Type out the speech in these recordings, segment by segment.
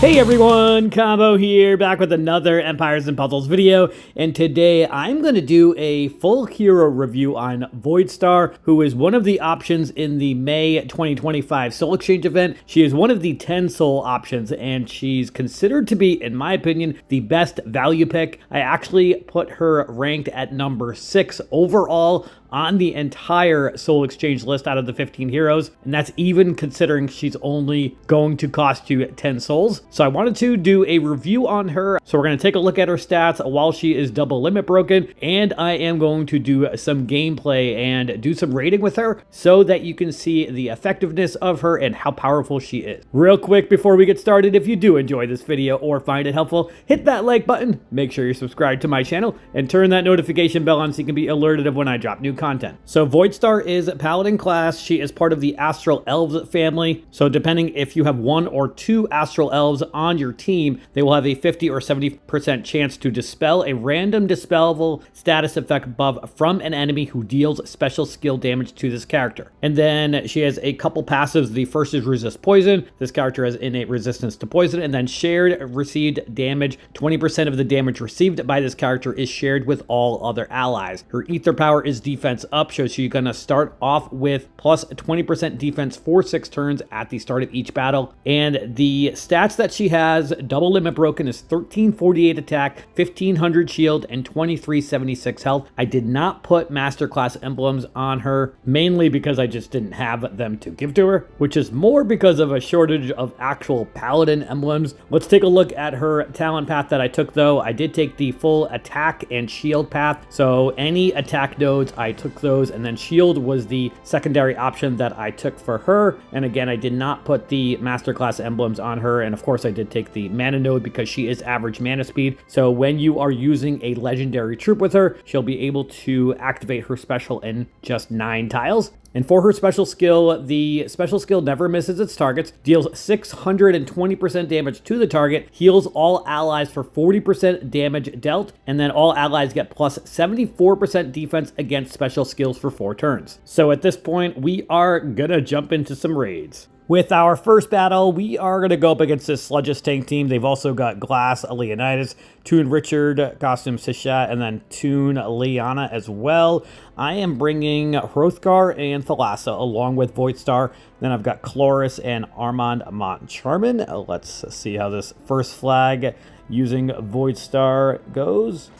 Hey everyone, Combo here, back with another Empires and Puzzles video, and today I'm going to do a full hero review on Voidstar, who is one of the options in the May 2025 Soul Exchange event. She is one of the 10 soul options, and she's considered to be, in my opinion, the best value pick. I actually put her ranked at number 6 overall on the entire Soul Exchange list out of the 15 heroes, and that's even considering she's only going to cost you 10 souls. So I wanted to do a review on her. So we're going to take a look at her stats while she is double limit broken, and I am going to do some gameplay and do some rating with her so that you can see the effectiveness of her and how powerful she is. Real quick before we get started, if you do enjoy this video or find it helpful, hit that like button, make sure you're subscribed to my channel, and turn that notification bell on so you can be alerted of when I drop new content. So Voidstar is Paladin class. She is part of the Astral Elves family. So depending if you have 1 or 2 Astral Elves on your team, they will have a 50 or 70% chance to dispel a random dispellable status effect buff from an enemy who deals special skill damage to this character. And then she has a couple passives. The first is resist poison. This character has innate resistance to poison, and then shared received damage. 20% of the damage received by this character is shared with all other allies. Her ether power is defense up, so she's gonna start off with plus 20% defense for 6 turns at the start of each battle. And the stats that she has, double limit broken, is 1348 attack, 1500 shield, and 2376 health. I did not put masterclass emblems on her, mainly because I just didn't have them to give to her, which is more because of a shortage of actual paladin emblems. Let's take a look at her talent path that I took, though. I did take the full attack and shield path, so any attack nodes I took those, and then shield was the secondary option that I took for her. And again, I did not put the masterclass emblems on her, and of course I did take the mana node because she is average mana speed, so when you are using a legendary troop with her, she'll be able to activate her special in just 9 tiles. And for her special skill, the special skill never misses its targets, deals 620% damage to the target, heals all allies for 40% damage dealt, and then all allies get plus 74% defense against special skills for 4 turns. So at this point, we are gonna jump into some raids. With our first battle, we are going to go up against this Sludge's tank team. They've also got Glass, Leonidas, Toon Richard, Costume Sishat, and then Toon Liana as well. I am bringing Hrothgar and Thalassa along with Voidstar. Then I've got Chloris and Armand Montcharmin. Let's see how this first flag using Voidstar goes.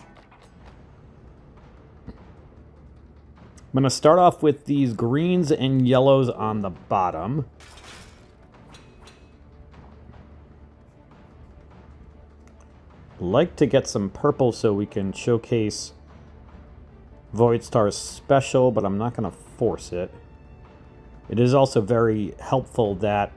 I'm going to start off with these greens and yellows on the bottom. Like to get some purple so we can showcase Voidstar's special, but I'm not going to force it. It is also very helpful that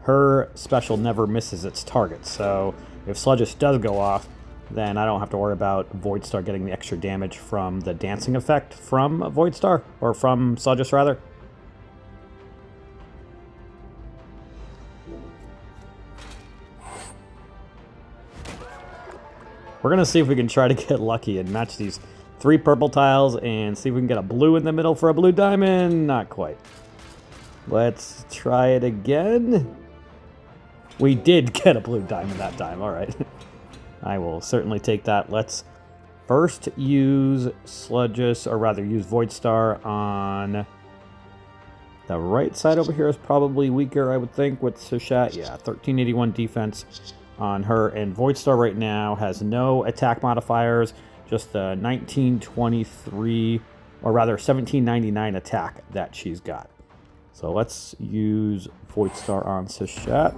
her special never misses its target, so if Sludgeous does go off, then I don't have to worry about Voidstar getting the extra damage from the dancing effect from Voidstar, or from Sludgeous rather. We're going to see if we can try to get lucky and match these 3 purple tiles and see if we can get a blue in the middle for a blue diamond. Not quite. Let's try it again. We did get a blue diamond that time. All right. I will certainly take that. Let's first use Sludgeous, or rather use Voidstar on the right side over here is probably weaker, I would think, with Sishat. Yeah, 1381 defense on her, and Voidstar right now has no attack modifiers, just the 1923, or rather 1799 attack that she's got. So let's use Voidstar on Sishat.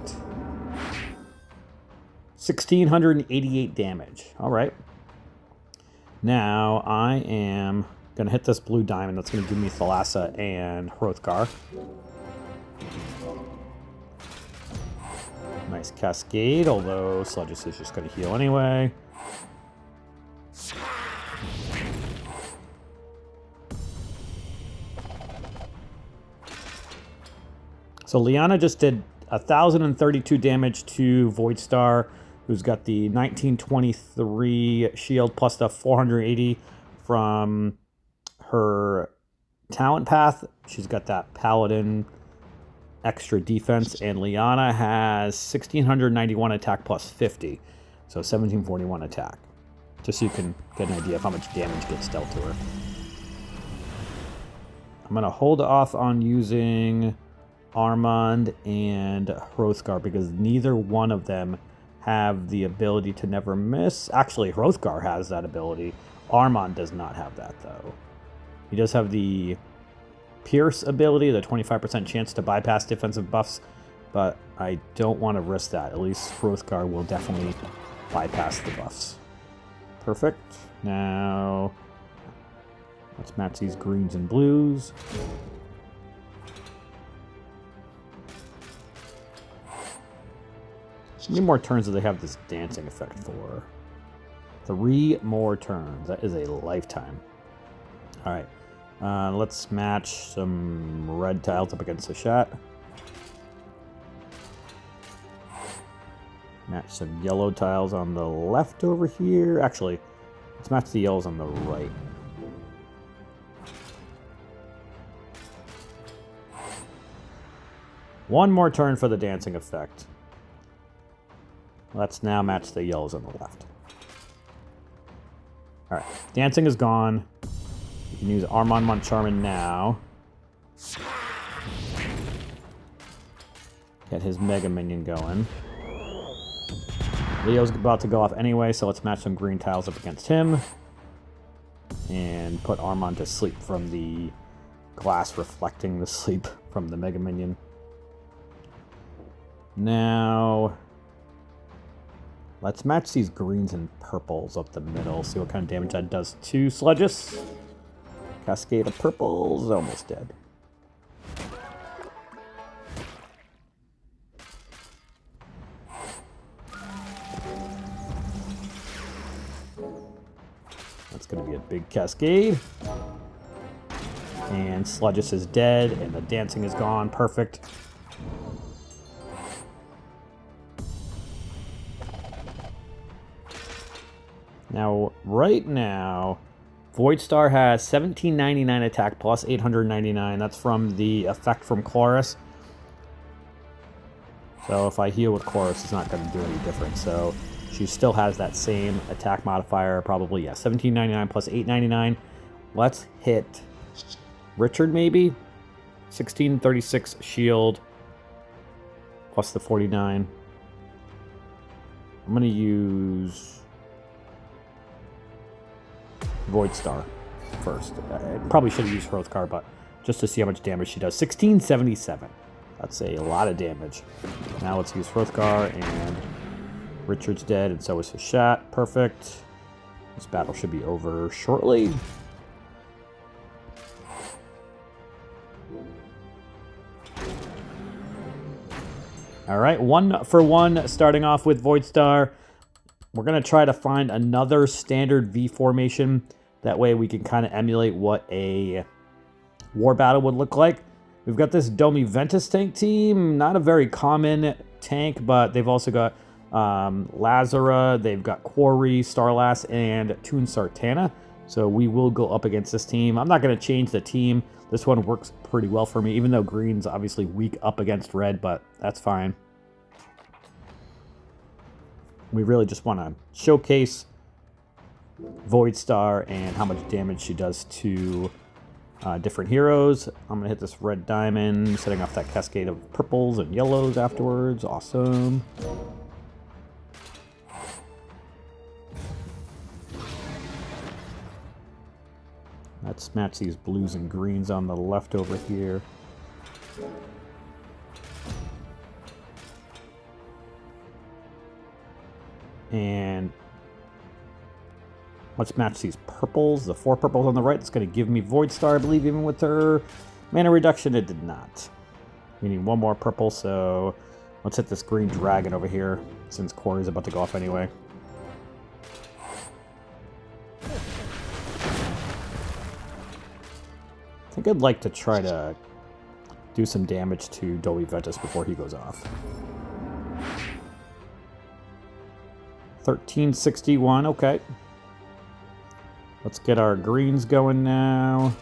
1688 damage. All right. Now I am going to hit this blue diamond. That's going to give me Thalassa and Hrothgar. Nice cascade, although Sludgeous is just going to heal anyway. So Liana just did 1,032 damage to Voidstar, who's got the 1923 shield plus the 480 from her talent path. She's got that paladin extra defense, and Liana has 1691 attack plus 50, so 1741 attack. Just so you can get an idea of how much damage gets dealt to her. I'm going to hold off on using Armand and Hrothgar because neither one of them have the ability to never miss. Actually, Hrothgar has that ability. Armand does not have that, though. He does have the Pierce ability, the 25% chance to bypass defensive buffs, but I don't want to risk that. At least Hrothgar will definitely bypass the buffs. Perfect. Now, let's match these greens and blues. How many more turns do they have this dancing effect for? 3 more turns. That is a lifetime. All right. Let's match some red tiles up against the shot. Match some yellow tiles on the left over here. Actually, let's match the yellows on the right. One more turn for the dancing effect. Let's now match the yellows on the left. Alright, dancing is gone. You can use Armand Moncharmin now. Get his Mega Minion going. Leo's about to go off anyway, so let's match some green tiles up against him. And put Armand to sleep from the glass reflecting the sleep from the Mega Minion. Now, let's match these greens and purples up the middle, see what kind of damage that does to Sludges. Cascade of purples, almost dead. That's going to be a big cascade. And Sludges is dead, and the dancing is gone. Perfect. Now, right now, Voidstar has 1799 attack plus 899. That's from the effect from Chloris. So if I heal with Chloris, it's not going to do any difference. So she still has that same attack modifier, probably, yeah, 1799 plus 899. Let's hit Richard, maybe? 1636 shield plus the 49. I'm going to use Voidstar first. I probably should have used Hrothgar, but just to see how much damage she does. 1677. That's a lot of damage. Now let's use Hrothgar, and Richard's dead, and so is his shot. Perfect. This battle should be over shortly. All right, 1 for 1, starting off with Voidstar. We're going to try to find another standard V formation. That way we can kind of emulate what a war battle would look like. We've got this Domi Ventus tank team. Not a very common tank, but they've also got Lazara, they've got Quarry, Starlass, and Toon Sartana. So we will go up against this team. I'm not going to change the team. This one works pretty well for me, even though green's obviously weak up against red, but that's fine. We really just want to showcase Voidstar and how much damage she does to different heroes. I'm going to hit this red diamond, setting off that cascade of purples and yellows afterwards. Awesome. Let's match these blues and greens on the left over here. And let's match these purples, the 4 purples on the right. It's going to give me Voidstar, I believe, even with her mana reduction. It did not. We need 1 more purple, so let's hit this green dragon over here, since Quarry's about to go off anyway. I think I'd like to try to do some damage to Domi Ventus before he goes off. 1361, okay. Let's get our greens going now.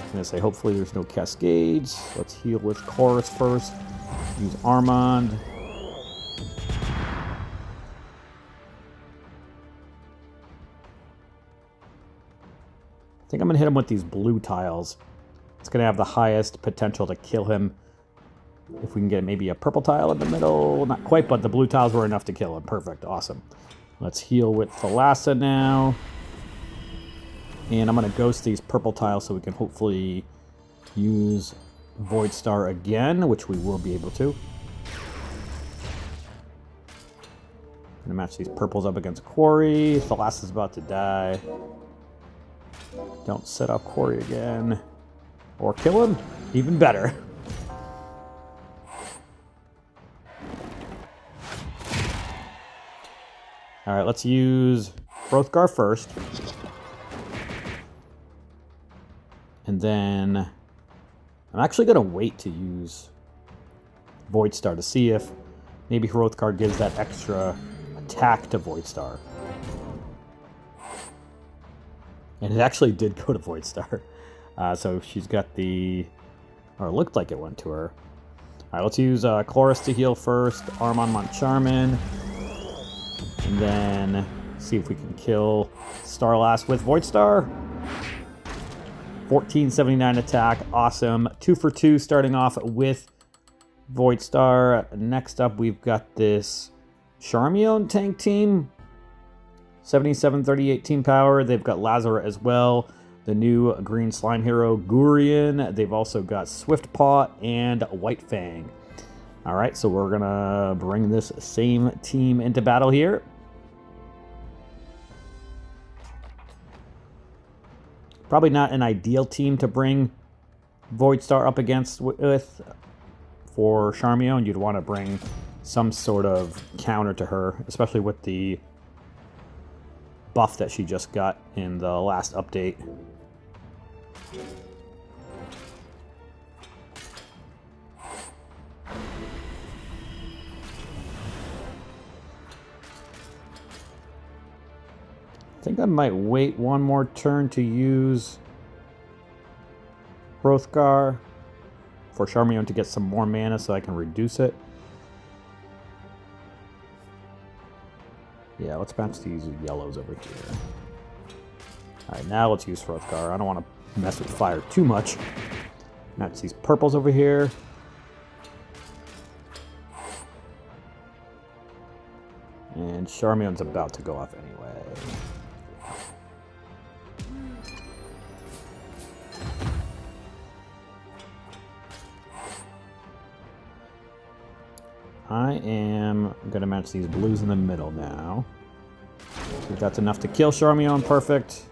was gonna say, hopefully there's no cascades. Let's heal with Chorus first. Use Armand. I think I'm gonna hit him with these blue tiles. It's gonna have the highest potential to kill him. If we can get maybe a purple tile in the middle. Not quite, but the blue tiles were enough to kill him. Perfect, awesome. Let's heal with Thalassa now. And I'm gonna ghost these purple tiles so we can hopefully use Voidstar again, which we will be able to. Gonna match these purples up against Quarry. Thalassa's about to die. Don't set up Quarry again. Or kill him. Even better. Alright, let's use Hrothgar first. And then I'm actually going to wait to use Voidstar to see if maybe Hrothgar gives that extra attack to Voidstar. And it actually did go to Voidstar. So she's got the... or it looked like it went to her. Alright, let's use Chloris to heal first. Armand Moncharmin. And then see if we can kill Starlass with Voidstar. 1479 attack. Awesome. 2 for 2 starting off with Voidstar. Next up, we've got this Charmion tank team. 7738 team power. They've got Lazara as well. The new green slime hero, Gurion. They've also got Swiftpaw and White Fang. All right, so we're going to bring this same team into battle here. Probably not an ideal team to bring Voidstar up against with for Charmion. You'd want to bring some sort of counter to her, especially with the buff that she just got in the last update. I think I might wait one more turn to use Hrothgar for Charmion to get some more mana so I can reduce it. Yeah, let's match these yellows over here. Alright, now let's use Hrothgar. I don't want to mess with fire too much. Match these purples over here. And Charmion's about to go off anyway. I am going to match these blues in the middle now. See if that's enough to kill Charmion. Perfect.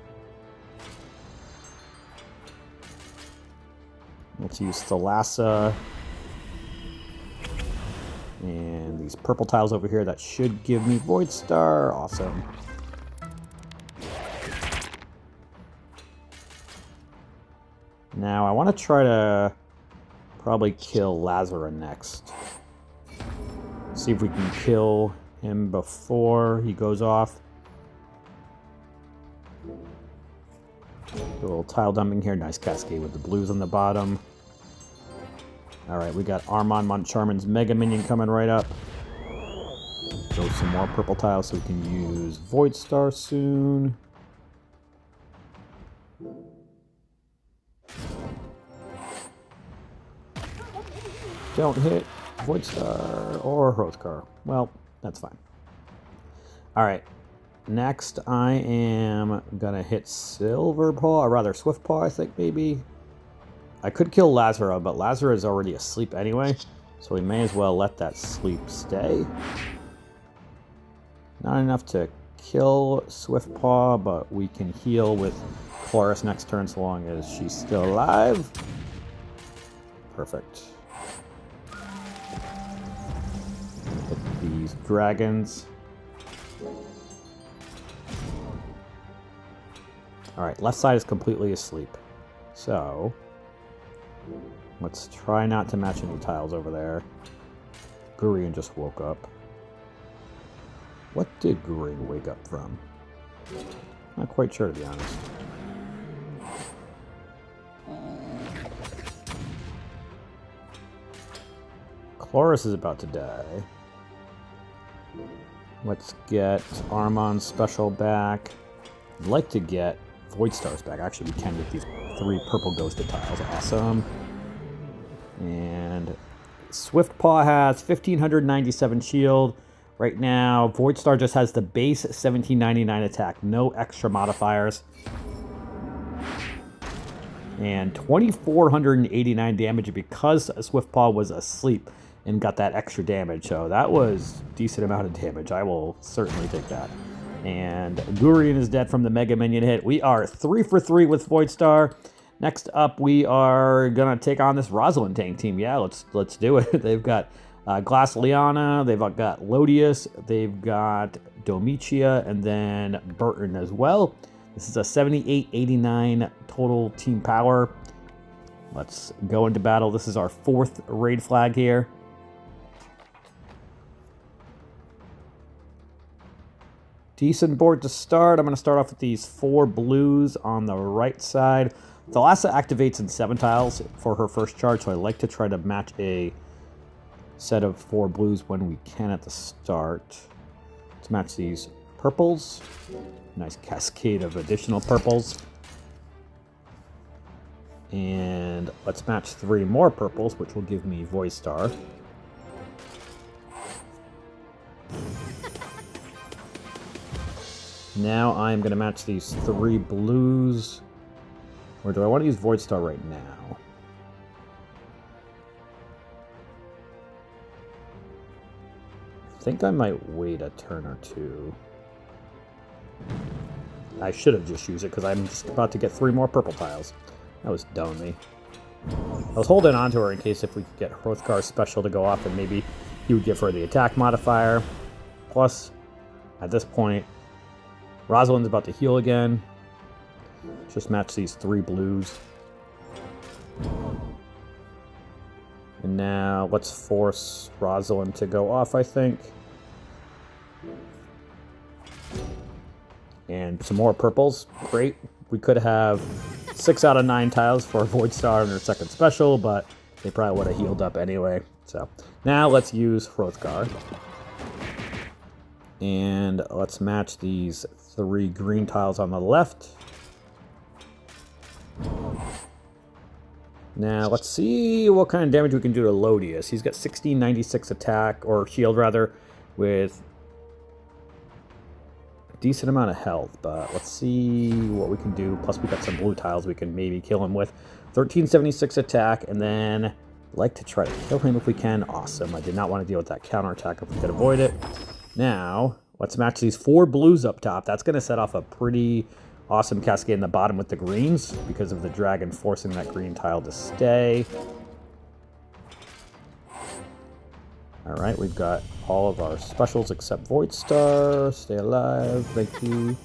Let's use Thalassa. And these purple tiles over here, that should give me Voidstar. Awesome. Now I want to try to probably kill Lazara next. See if we can kill him before he goes off. Do a little tile dumping here. Nice cascade with the blues on the bottom. Alright, we got Armand Moncharmin's Mega Minion coming right up. Throw some more purple tiles so we can use Voidstar soon. Don't hit Voidstar or Hrothgar. Well, that's fine. Alright, next I am gonna hit Silverpaw, or rather Swiftpaw, I think maybe. I could kill Lazara, but Lazara is already asleep anyway, so we may as well let that sleep stay. Not enough to kill Swiftpaw, but we can heal with Chloris next turn so long as she's still alive. Perfect. Hit these dragons. Alright, left side is completely asleep. So let's try not to match any tiles over there. Gurion just woke up. What did Gurion wake up from? Not quite sure, to be honest. Chloris is about to die. Let's get Armon's special back. I'd like to get Voidstars back. Actually, we can get these 3 purple ghosted tiles. Awesome. And Swiftpaw has 1597 shield. Right now, Voidstar just has the base 1799 attack. No extra modifiers. And 2489 damage because Swiftpaw was asleep and got that extra damage. So that was a decent amount of damage. I will certainly take that. And Gurion is dead from the Mega Minion hit. We are 3 for 3 with Voidstar. Next up, we are going to take on this Rosalind tank team. Yeah, let's do it. They've got Glass Liana, they've got Lodius, they've got Domitia, and then Burton as well. This is a 78-89 total team power. Let's go into battle. This is our 4th raid flag here. Decent board to start. I'm going to start off with these 4 blues on the right side. Thalassa activates in 7 tiles for her first charge, so I like to try to match a set of 4 blues when we can at the start. Let's match these purples. Nice cascade of additional purples. And let's match 3 more purples, which will give me Voidstar. Now I'm going to match these 3 blues. Or do I want to use Voidstar right now? I think I might wait a turn or 2. I should have just used it because I'm just about to get 3 more purple tiles. That was dumb of me. I was holding on to her in case if we could get Hrothgar's special to go off and maybe he would give her the attack modifier. Plus, at this point, Rosalind's about to heal again. Just match these 3 blues. And now let's force Rosalind to go off, I think. And some more purples. Great. We could have 6 out of 9 tiles for Voidstar in her second special, but they probably would have healed up anyway. So now let's use Hrothgar. And let's match these 3 green tiles on the left. Now, let's see what kind of damage we can do to Lodius. He's got 1696 attack, or shield rather, with a decent amount of health. But let's see what we can do. Plus, we got some blue tiles we can maybe kill him with. 1376 attack, and then like to try to kill him if we can. Awesome. I did not want to deal with that counterattack if we could avoid it. Now, let's match these 4 blues up top. That's going to set off a pretty awesome cascade in the bottom with the greens because of the dragon forcing that green tile to stay. Alright, we've got all of our specials except Voidstar. Stay alive, thank you.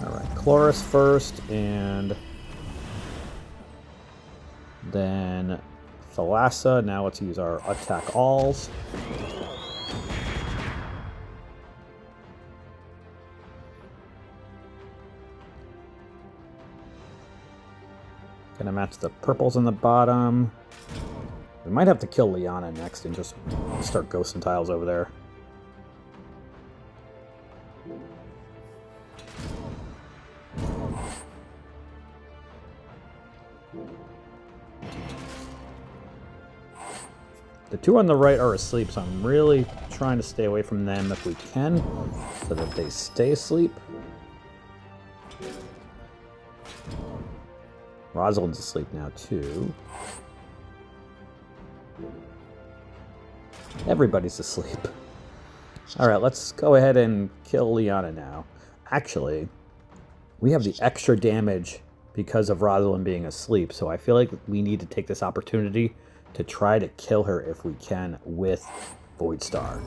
Alright, Chloris first, and then Thalassa. Now let's use our attack alls. Gonna match the purples in the bottom. We might have to kill Liana next and just start ghosting tiles over there. The 2 on the right are asleep, so I'm really trying to stay away from them if we can, so that they stay asleep. Rosalind's asleep now, too. Everybody's asleep. Alright, let's go ahead and kill Liana now. Actually, we have the extra damage because of Rosalind being asleep, so I feel like we need to take this opportunity to try to kill her if we can with Voidstar.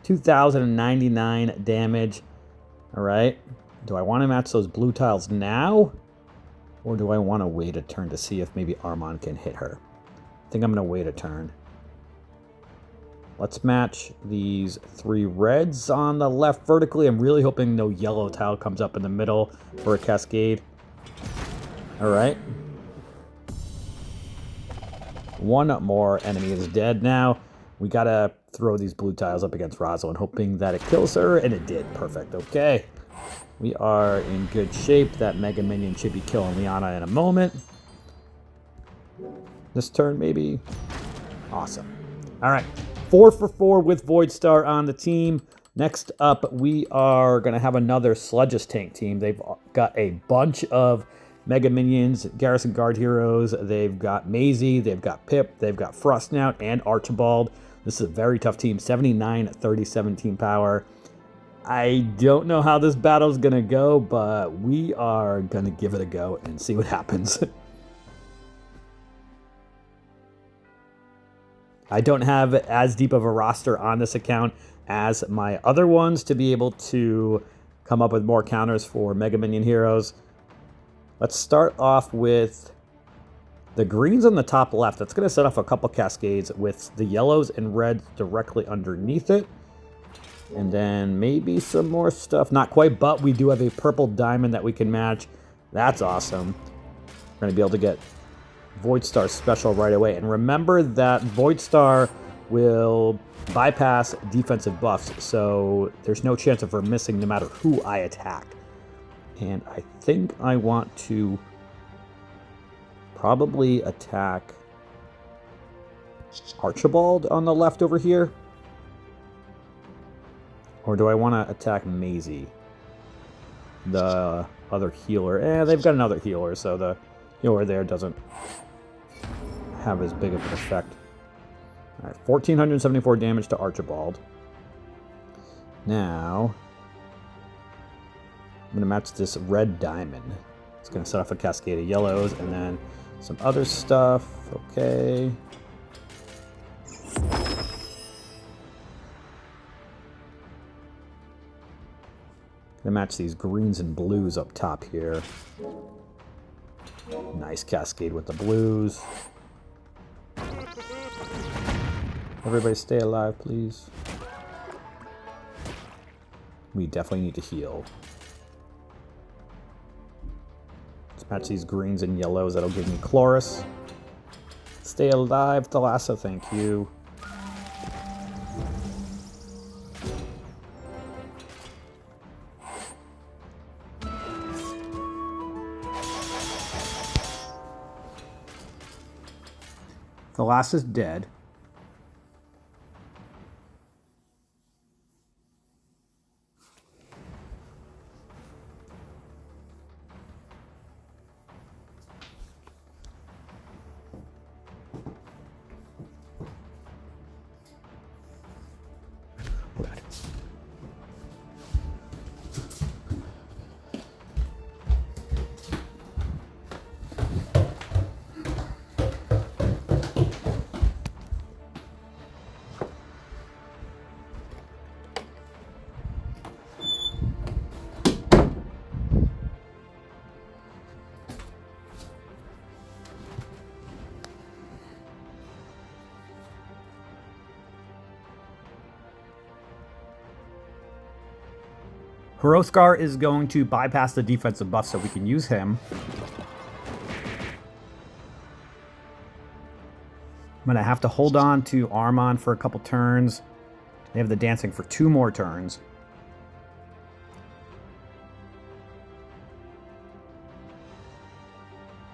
2099 damage. Alright. Do I want to match those blue tiles now? Or do I want to wait a turn to see if maybe Armon can hit her? I think I'm going to wait a turn. Let's match these 3 reds on the left vertically. I'm really hoping no yellow tile comes up in the middle for a cascade. All right. One more enemy is dead now. We gotta throw these blue tiles up against Rosalind, hoping that it kills her, and it did. Perfect. Okay. We are in good shape. That Mega Minion should be killing Liana in a moment. This turn, maybe. Awesome. All right. 4 for 4 with Voidstar on the team. Next up, we are going to have another Sludge's Tank team. They've got a bunch of Mega Minions, Garrison Guard heroes. They've got Maisie, they've got Pip, they've got Frostsnout, and Archibald. This is a very tough team. 79-37 team power. I don't know how this battle is going to go, but we are going to give it a go and see what happens. I don't have as deep of a roster on this account as my other ones to be able to come up with more counters for Mega Minion heroes. Let's start off with the greens on the top left. That's going to set off a couple cascades with the yellows and reds directly underneath it. And then maybe some more stuff. Not quite, but we do have a purple diamond that we can match. That's awesome. We're going to be able to get Voidstar special right away. And remember that Voidstar will bypass defensive buffs, so there's no chance of her missing no matter who I attack. And I think I want to probably attack Archibald on the left over here. Or do I want to attack Maisie, the other healer? They've got another healer, so the healer there doesn't have as big of an effect. All right, 1,474 damage to Archibald. Now, I'm going to match this red diamond. It's going to set off a cascade of yellows and then some other stuff. Okay. Gonna match these greens and blues up top here. Nice cascade with the blues. Everybody stay alive, please. We definitely need to heal. Let's match these greens and yellows. That'll give me Chloris. Stay alive, Thalassa, thank you. Thalassa's dead. Hrothgar is going to bypass the defensive buff so we can use him. I'm going to have to hold on to Armon for a couple turns. They have the dancing for 2 more turns.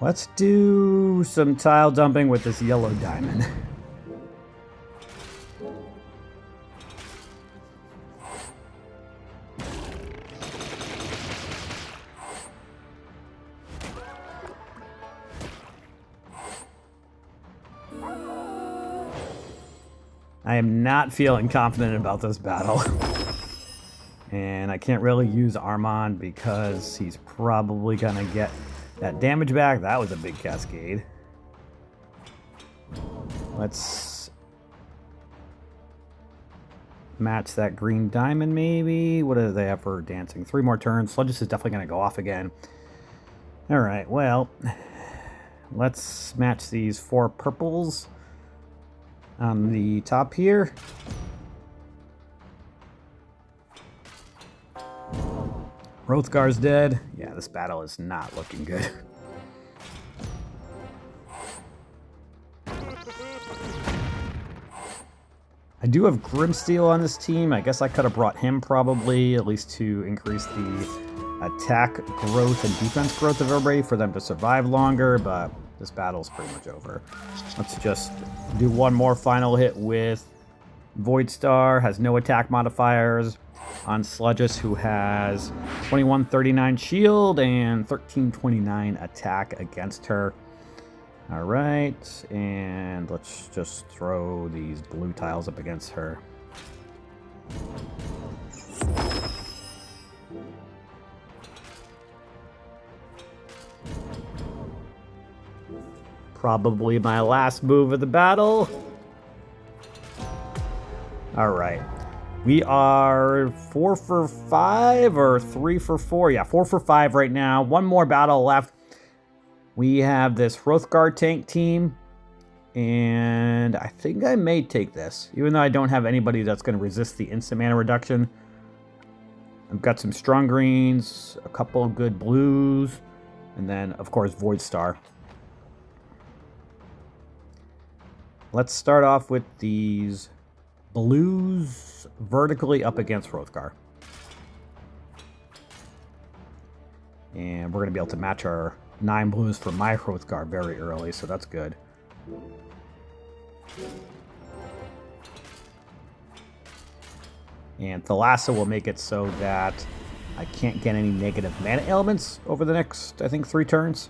Let's do some tile dumping with this yellow diamond. I am not feeling confident about this battle. And I can't really use Armon because he's probably going to get that damage back. That was a big cascade. Let's match that green diamond maybe. What do they have for dancing? 3 more turns. Sludges is definitely going to go off again. All right, well, let's match these 4 purples on the top here. Hrothgar's dead. Yeah, this battle is not looking good. I do have Grimsteel on this team. I guess I could have brought him probably, at least to increase the attack growth and defense growth of everybody for them to survive longer, but this battle's pretty much over. Let's just do one more final hit with Voidstar. Has no attack modifiers on Sludgus, who has 2139 shield and 1329 attack against her. All right, and let's just throw these blue tiles up against her. Probably my last move of the battle. All right. We are 4 for 5 or 3 for 4. Yeah, 4 for 5 right now. One more battle left. We have this Hrothgar tank team, and I think I may take this, even though I don't have anybody that's going to resist the instant mana reduction. I've got some strong greens, a couple good blues, and then, of course, Voidstar. Let's start off with these blues vertically up against Hrothgar. And we're going to be able to match our 9 blues for my Hrothgar very early, so that's good. And Thalassa will make it so that I can't get any negative mana elements over the next, I think, 3 turns.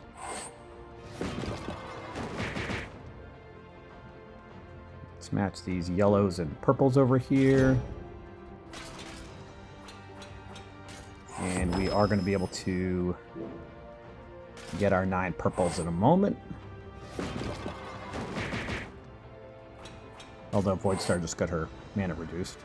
Let's match these yellows and purples over here. And we are going to be able to get our 9 purples in a moment. Although Voidstar just got her mana reduced.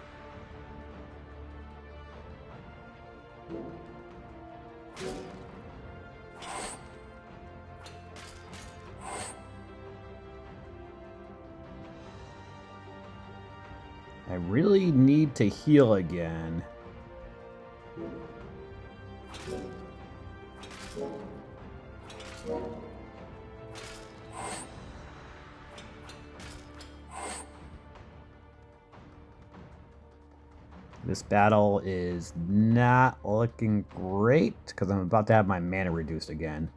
I really need to heal again. This battle is not looking great because I'm about to have my mana reduced again.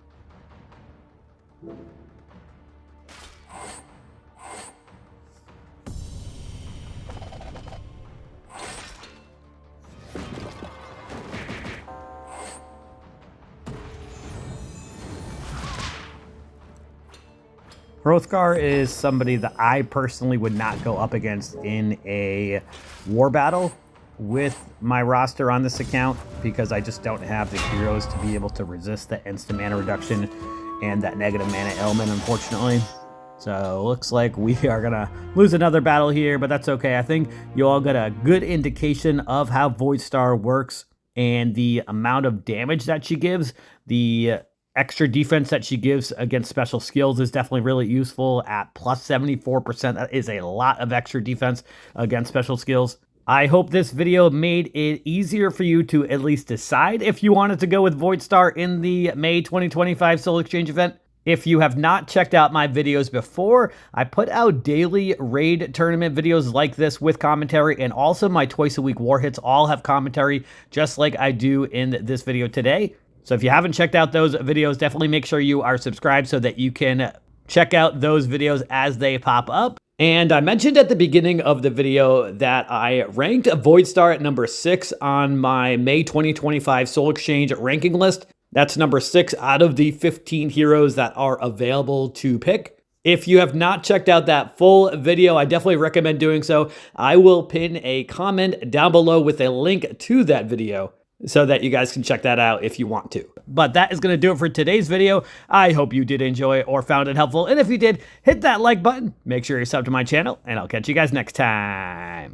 Hrothgar is somebody that I personally would not go up against in a war battle with my roster on this account because I just don't have the heroes to be able to resist the instant mana reduction and that negative mana element, unfortunately. So looks like we are gonna lose another battle here, but that's okay. I think you all got a good indication of how Voidstar works and the amount of damage that she gives. The extra defense that she gives against special skills is definitely really useful at plus 74%. That is a lot of extra defense against special skills. I hope this video made it easier for you to at least decide if you wanted to go with Voidstar in the May 2025 Soul Exchange event. If you have not checked out my videos before, I put out daily raid tournament videos like this with commentary, and also my twice a week war hits all have commentary just like I do in this video today. So if you haven't checked out those videos, definitely make sure you are subscribed so that you can check out those videos as they pop up. And I mentioned at the beginning of the video that I ranked Voidstar at number 6 on my May 2025 Soul Exchange ranking list. That's number 6 out of the 15 heroes that are available to pick. If you have not checked out that full video, I definitely recommend doing so. I will pin a comment down below with a link to that video so that you guys can check that out if you want to. But that is going to do it for today's video. I hope you did enjoy or found it helpful. And if you did, hit that like button. Make sure you sub to my channel, and I'll catch you guys next time.